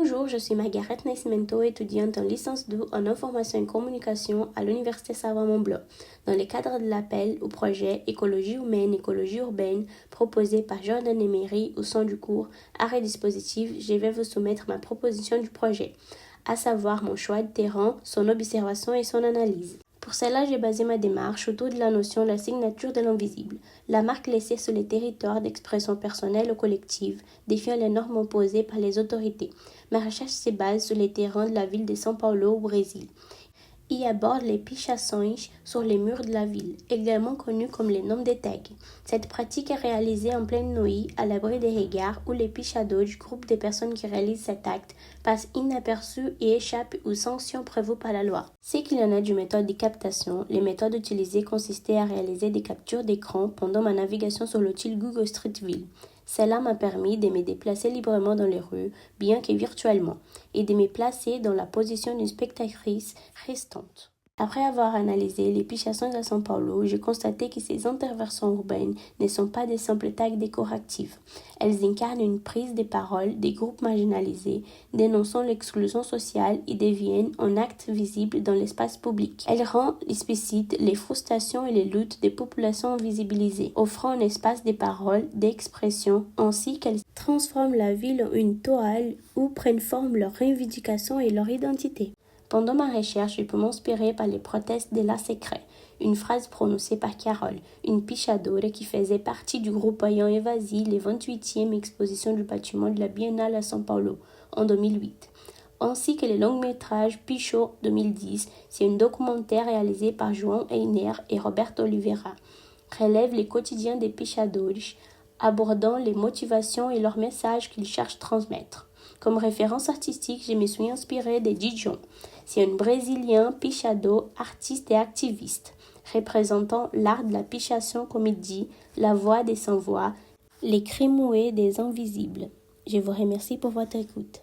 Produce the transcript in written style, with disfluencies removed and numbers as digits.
Bonjour, je suis Margaret Nascimento, étudiante en licence 2 en information et communication à l'Université Savoie-Mont-Blanc, dans le cadre de l'appel au projet Écologie humaine, écologie urbaine proposé par Jordan Emery au sein du cours Arrêt dispositif. Je vais vous soumettre ma proposition du projet, à savoir mon choix de terrain, son observation et son analyse. Pour cela, j'ai basé ma démarche autour de la notion de la signature de l'invisible, la marque laissée sur les territoires d'expression personnelle ou collective, défiant les normes imposées par les autorités. Ma recherche se base sur les terrains de la ville de São Paulo au Brésil. Y aborde les pichações sur les murs de la ville, également connus comme les noms des tags. Cette pratique est réalisée en pleine nuit, à l'abri des regards, où les pichadores, groupe de personnes qui réalisent cet acte, passent inaperçus et échappent aux sanctions prévues par la loi. Ce qu'il y en a du méthode de captation, les méthodes utilisées consistaient à réaliser des captures d'écran pendant ma navigation sur l'outil Google Street View. Cela m'a permis de me déplacer librement dans les rues, bien que virtuellement, et de me placer dans la position d'une spectatrice restante. Après avoir analysé les pichações à São Paulo, j'ai constaté que ces interventions urbaines ne sont pas des simples tags décoratifs. Elles incarnent une prise de parole des groupes marginalisés, dénonçant l'exclusion sociale et deviennent un acte visible dans l'espace public. Elles rendent explicites les frustrations et les luttes des populations invisibilisées, offrant un espace de parole, d'expression, ainsi qu'elles transforment la ville en une toile où prennent forme leurs revendications et leur identité. Pendant ma recherche, je peux m'inspirer par les protestes de la Secret, une phrase prononcée par Carole, une pichadora qui faisait partie du groupe ayant évasé les 28e expositions du bâtiment de la Biennale à São Paulo en 2008, ainsi que le long-métrage Pichot 2010, c'est un documentaire réalisé par João Einer et Roberto Oliveira, relève les quotidiens des pichadores, abordant les motivations et leurs messages qu'ils cherchent à transmettre. Comme référence artistique, je me suis inspirée de Dijon. C'est un Brésilien pichador, artiste et activiste, représentant l'art de la pichação comme il dit, la voix des sans-voix, les cris muets des invisibles. Je vous remercie pour votre écoute.